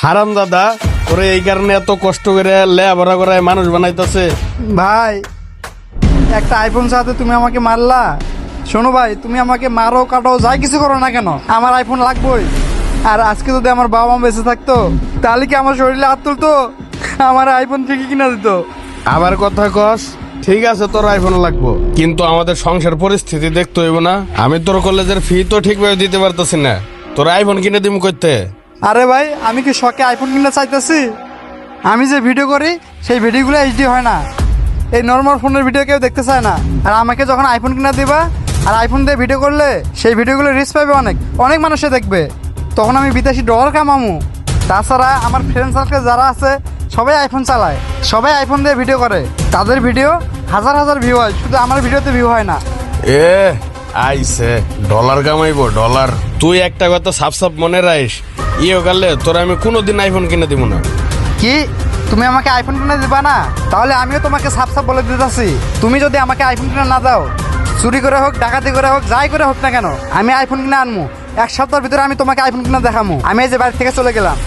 হারাম দাদা, তোরে এই কারণে এত কষ্ট করে লেখাপড়া করায় মানুষ বানাইতেছে। ভাই একটা আইফোন চাতে তুমি আমাকে মারলা। শোনো ভাই, তুমি আমাকে মারো কাটো যাই কিছু করো না কেন, আমার আইফোন লাগবেই। আর আজকে যদি আমার বাবা মা বেঁচে থাকতো তাহলে কি আমার শরীরে হাত তুলতো, আমার আইফোন থেকে কিনা দিত। আবার কথা কস, ঠিক আছে তোর আইফোন লাগবো, কিন্তু আমাদের সংসার পরিস্থিতি দেখতে হইব না। আমি তোর কলেজের ফি তো ঠিকভাবে দিতে পারতেছি না, তোর আইফোন কিনে দিম করতে। আরে ভাই, আমি কি শখে আইফোন কিনতে চাইতেছি? আমি যে ভিডিও করি সেই ভিডিওগুলো এইচডি হয় না, এই নর্মাল ফোনের ভিডিও কেউ দেখতে চায় না। আর আমাকে যখন আইফোন কিনা দিবা আর আইফোন দিয়ে ভিডিও করলে সেই ভিডিওগুলো রিচ পাবে, অনেক অনেক মানুষে দেখবে, তখন আমি বিদেশি ডলার কামামু। তাছাড়া আমার ফ্রেন্ড সার্কেল যারা আছে সবাই আইফোন চালায়, সবাই আইফোন দিয়ে ভিডিও করে, তাদের ভিডিও হাজার হাজার ভিউ হয়, শুধু আমার ভিডিওতে ভিউ হয় না। এ আইসে ডলার কামাইবো ডলার। তুই একটা কথা সাফ সাফ মনে রাখিস, ইয়ে কালে তোর আমি কোনোদিন আইফোন কিনে দিব না। কি তুমি আমাকে আইফোন কিনে দিবা না? তাহলে আমিও তোমাকে সাফ সাফ বলে দিতেছি, তুমি যদি আমাকে আইফোন কিনে না দাও, চুরি করে হোক ডাকাতি করে হোক যাই করে হোক না কেন, আমি আইফোন কিনে আনবো। এক সপ্তাহের ভিতরে আমি তোমাকে আইফোন কিনে দেখামু। আমি এই যে বাড়ি থেকে চলে গেলাম।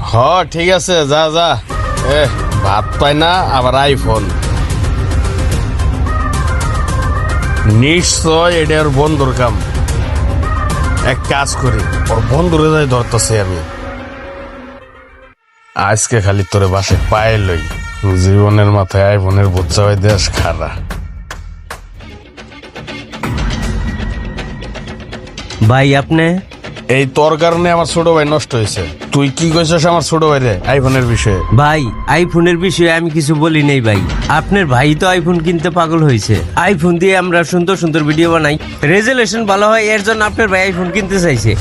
হ ঠিক আছে, যা যা। ভাত পাই না আবার আইফোন, নিশ্চয় এটা ওর বন্ধুর কাম। এক কাজ করি, ওর বন্ধুরে যাই ধরতেছি আমি। আজকে খালি তোরে বাসে পায়ে লই, জীবনের মাথায় আইফোনের বোঝা হয়ে দেশ খারা। ভাই আপনি এই তোর কারণে আমার ছোট ভাই নষ্ট হয়েছে। তুই কি কইছিস আমার ছোট ভাই রে আইফোনের বিষয়ে? ভাই আইফোনের বিষয়ে আমি কিছু বলি নাই ভাই, আপনার ভাই তো আইফোন কিনতে পাগল হয়েছে। আইফোন দিয়ে আমরা সুন্দর সুন্দর ভিডিও বানাই, রেজুলেশন ভালো হয়, এর জন্য আপনার ভাই আইফোন কিনতে চাইছে।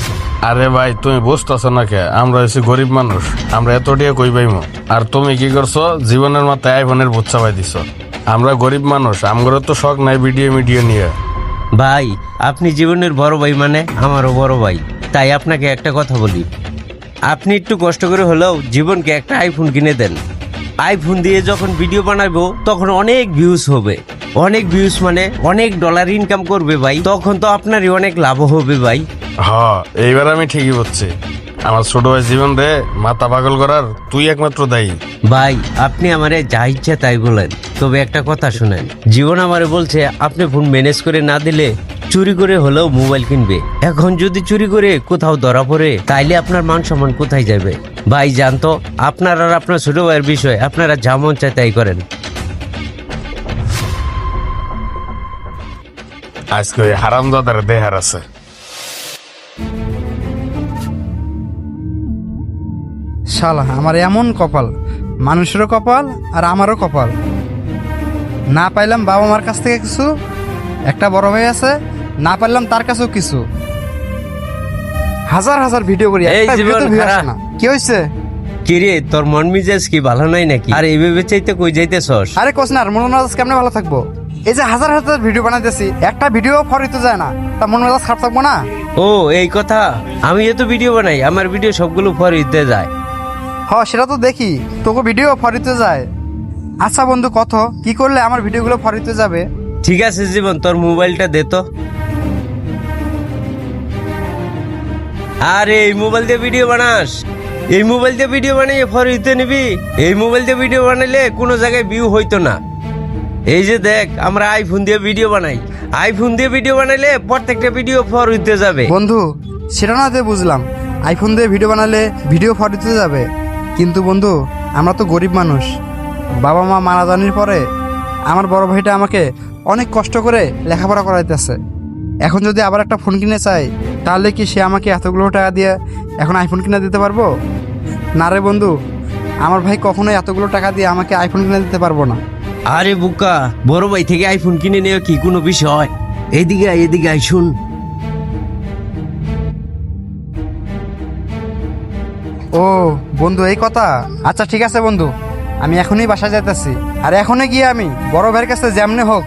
আরে ভাই তুমি বুঝতেছ না কে, আমরা হচ্ছে গরিব মানুষ, আমরা এত টাকা কই পাইমু। আর তুমি কি করছো, জীবনের মাথায় আইফোনের বোঝা পাই দিছ। আমরা গরিব মানুষ, আমগর তো শখ নাই ভিডিও মিডিও নিয়ে। ভাই আপনি জীবনের বড় ভাই, মানে আমারও বড় ভাই, তাই আপনাকে একটা কথা বলি, আপনি একটু কষ্ট করে হলেও জীবনকে একটা আইফোন কিনে দেন। আইফোন দিয়ে যখন ভিডিও বানাবো তখন অনেক ভিউজ হবে, অনেক ভিউজ মানে অনেক ডলার ইনকাম করবে ভাই, তখন তো আপনারই অনেক লাভ হবে ভাই। হ্যাঁ এইবার আমি ঠিকই বলছি, আমার ছোট ভাই জীবন রে মাথা পাগল করার তুই একমাত্র দায়ী। ভাই আপনি আমারে যা ইচ্ছা তাই বলেন, তবে একটা কথা শুনেন, জীবন আমারে বলছে আপনি ফোন ম্যানেজ করে না দিলে চুরি করে হলেও মোবাইল কিনবে। এখন যদি চুরি করে কোথাও ধরা পড়ে তাইলে আপনার মান সম্মান কোথায় যাবে? ভাই জানতো, আপনার আর আপনার ছোট ভাইয়ের বিষয় আপনারা যা মন চায় তাই করেন। আজকে ওই হারামজাদার দেহার আছে। শালা আমার এমন কপাল, মানুষেরও কপাল আর আমারও কপাল। না পাইলাম বাবা মার কাছ থেকে কিছু, একটা বড় ভাই আছে, না পাইলাম তার কাছেও কিছু। হাজার হাজার ভিডিও করি, এই একটা জীবন ভিডিওতে view আসে খারাপ। না। কি হয়েছে? কিরে তোর মন মিজাজ কি ভালো নাই নাকি? আর এইভাবে চাইতে কই যাইতেছস? আরে কোস না, মন মেজাজ কেমনে ভালো থাকবো? এই যে হাজার হাজার ভিডিও বানাইতেছি, একটা ভিডিও ফরিতে যায় না, তা মন মেজাজ খারাপ থাকবো না? ও এই কথা, আমি এত ভিডিও বানাই, আমার ভিডিও সবগুলো ফরিতে যায়। হ সেটা তো দেখি, তোকে ভিডিও ফরিতে যায়। আচ্ছা বন্ধু, কত কি করলে আমার ভিডিওগুলো ফরিতে যাবে? ঠিক আছে জীবন, তোর মোবাইলটা দে তো। আরে এই মোবাইল দিয়ে ভিডিও বানাস? এই মোবাইল দিয়ে ভিডিও বানিয়ে ফরিতে নিবি? এই মোবাইল দিয়ে ভিডিও বানাইলে কোনো জায়গায় ভিউ হইতো না। এই যে দেখ, আমরা আইফোন দিয়ে ভিডিও বানাই, আইফোন দিয়ে ভিডিও বানাইলে প্রত্যেকটা ভিডিও ফরিতে যাবে। বন্ধু সেটা না দিয়ে বুঝলাম, আইফোন দিয়ে ভিডিও বানালে ভিডিও ফরিতে যাবে, কিন্তু বন্ধু আমরা তো গরিব মানুষ। বাবা মা মারা যাওয়ার পরে আমার বড় ভাইটা আমাকে অনেক কষ্ট করে লেখাপড়া করাইতেছে। এখন যদি আবার একটা ফোন কিনে চাই, তাহলে কি সে আমাকে এতগুলো টাকা দিয়ে এখন আইফোন কিনে দিতে পারবো? না রে বন্ধু, আমার ভাই কখনোই এতগুলো টাকা দিয়ে আমাকে আইফোন কিনে দিতে পারবো না। আরে বুকা, বড় ভাই থেকে আইফোন কিনে নেওয়া কি কোনো বিষয়? এদিকে আয়, এদিকে আয়, শুন। ও বন্ধু এই কথা, আচ্ছা ঠিক আছে বন্ধু, আমি এখনই বাসায় যাইতেছি। আর এখনই গিয়ে আমি বড় ভাইয়ের কাছে যেমনি হোক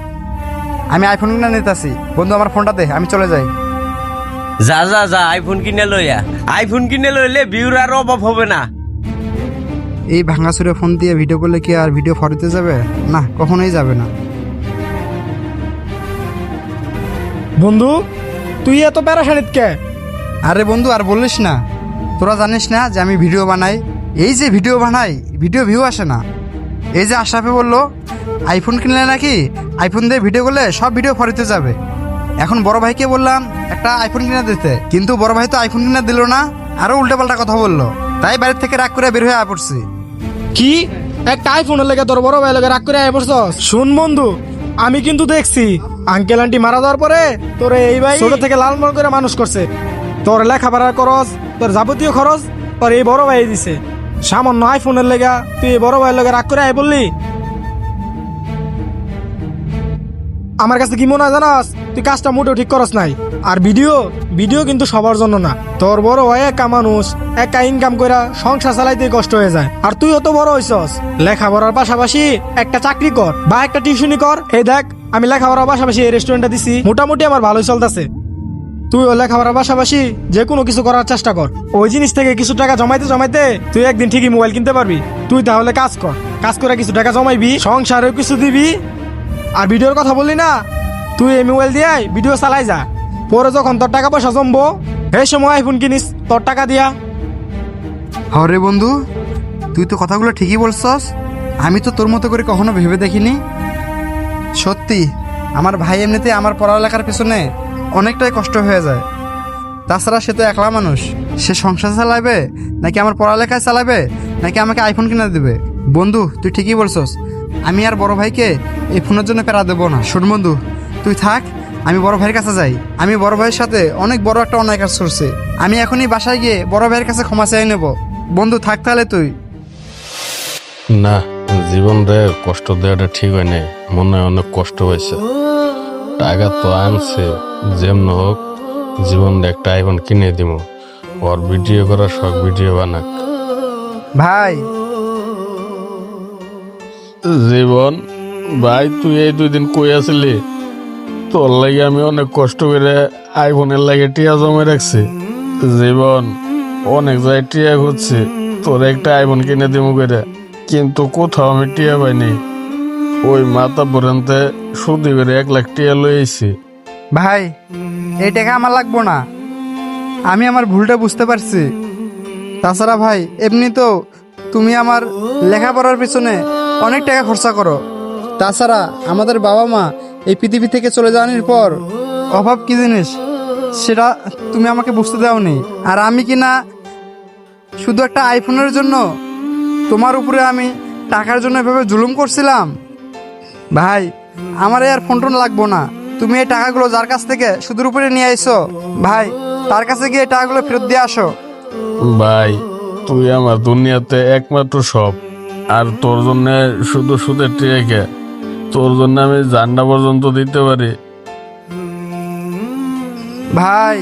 আমি আইফোন কিনে নিতেছি। বন্ধু আমার ফোনটা দে, আমি চলে যাই। যা যা যা, আইফোন কিনে লইয়া, আইফোন কিনে লইলে ভিউর আর অভাব হবে না। এই ভাঙাচুরে ফোন দিয়ে ভিডিও করলে কি আর ভিডিও ফরিতে যাবে? না, কখনোই যাবে না। বন্ধু তুই এত প্যারাশানিত কে? আরে বন্ধু আর বলিস না, তোরা জানিস না যে আমি ভিডিও বানাই? এই যে ভিডিও বানাই, ভিডিও ভিউ আসে না। এই যে আশরাফে বললো আইফোন কিনলে নাকি আইফোন দিয়ে ভিডিও করলে সব ভিডিও ফরিতে যাবে। এখন বড় ভাইকে বললাম একটা আইফোন কিনে দিতে, কিন্তু বড় ভাই তো আইফোন কিনে দিল না, আরো উল্টাপাল্টা কথা বললো। তাই বাড়ির থেকে রাগ করে বের হয়ে পড়ছি। কি একটা আইফোনের লেগে তোর বড় ভাই লেগে রাগ করে আয় পড়ছস? শুন বন্ধু, আমি কিন্তু দেখছি আঙ্কেল আন্টি মারা যাওয়ার পরে তোরে এই ভাই ছোট থেকে লালন করে মানুষ করছে। তোর লেখাপড়ার খরচ, তোর যাবতীয় খরচ তোর এই বড় ভাই দিছে। সামান্য আইফোনের লেগা তুই এই বড় ভাইয়ের লেগে রাগ করে আয় বললি? আমার কাছে কি মনে হয় জানাস, তুই কাজটা মোটেও ঠিক করস নাই। আর ভিডিও ভিডিও কিন্তু সবার জন্য না। তোর বড় ভাই একা মানুষ, একা ইনকাম কইরা সংসার চালাইতে কষ্ট হয়ে যায়। আর তুই অত বড় হইছস, লেখাপড়ার পাশাপাশি একটা চাকরি কর বা একটা টিউশনি কর। এই দেখ, আমি লেখাপড়ার পাশাপাশি এই রেস্টুরেন্টটা দিছি, মোটামুটি আমার ভালোই চলতেছে। তুইও লেখাপড়ার পাশাপাশি যে কোনো কিছু করার চেষ্টা কর। ওই জিনিস থেকে কিছু টাকা জমাইতে জমাইতে তুই একদিন ঠিকই মোবাইল কিনতে পারবি। তুই তাহলে কাজ কর, কাজ করে কিছু টাকা জমাইবি, সংসারেও কিছু দিবি। আর ভিডিওর কথা বললি না, তুই এই মোবাইল দিয়ে ভিডিও চালাই যা। পরে যখন তোর টাকা পয়সা জমবো, এই সময় আইফোন কিনিস তোর টাকা দিয়া। হরে বন্ধু, তুই তো কথাগুলো ঠিকই বলছস। আমি তো তোর মতো করে কখনো ভেবে দেখিনি। সত্যি আমার ভাই এমনিতে আমার পড়ালেখার পেছনে অনেকটাই কষ্ট হয়ে যায়। তাছাড়া সে তো একলা মানুষ, সে সংসার চালাবে নাকি আমার পড়ালেখায় চালাবে নাকি আমাকে আইফোন কিনে দেবে। বন্ধু তুই ঠিকই বলছস, আমি আর বড় ভাইকে এই ফোনের জন্য প্যারা দেবো না। শোন বন্ধু, তুই থাক, আমি বড় ভাইয়ের কাছে যাই। আমি বড় ভাইয়ের সাথে অনেক বড় একটা অন্যায় কাজ করছি। আমি এখনই বাসায় গিয়ে বড় ভাইয়ের কাছে ক্ষমা চাই নেব। বন্ধু থাক তাহলে তুই। না, জীবন রে কষ্ট দেওয়াটা ঠিক হয় নাই, মনে হয় অনেক কষ্ট হয়েছে। টাকা তো আনছে, যেমন হোক জীবন একটা আইফোন কিনে দিব। ওর ভিডিও করার শখ, ভিডিও বানাক। ভাই জীবন ভাই, তুই এই 2 দিন কই আসলি? তোর লাগে আমি অনেক কষ্ট করে আইফোনের লাগে টিয়া জমে রাখছি। জীবন অনেক জায়গায় টিয়া খুঁজছি তোর একটা আইফোন কিনে দিব করে, কিন্তু কোথাও আমি টিয়া পাইনি। ওই মাথা পর্যন্ত সুদি করে 1 লাখ টিয়া লই আইছি। ভাই এই টাকা আমার লাগবো না, আমি আমার ভুলটা বুঝতে পারছি। তাছাড়া ভাই এমনি তো তুমি আমার লেখাপড়ার পিছনে অনেক টাকা খরচা করো। তাছাড়া আমাদের বাবা মা এই পৃথিবী থেকে চলে যাওয়ার পর অভাব কি জিনিস সেটা তুমি আমাকে বুঝতে দাওনি। আর আমি কি না শুধু একটা আইফোনের জন্য তোমার উপরে আমি টাকার জন্য এভাবে জুলুম করছিলাম? ভাই আমার আর ফোন টোন লাগবো না, তুমি এই টাকাগুলো যার কাছ থেকে সুদের উপরে নিয়ে আইছো ভাই, তার কাছে গিয়ে এই টাকাগুলো ফেরত দিয়ে আসো। ভাই তুই আমার দুনিয়াতে একমাত্র সব, আর তোর জন্য শুধু সুদের টিয়াকে, তোর জন্য আমি জান্না পর্যন্ত দিতে পারি। ভাই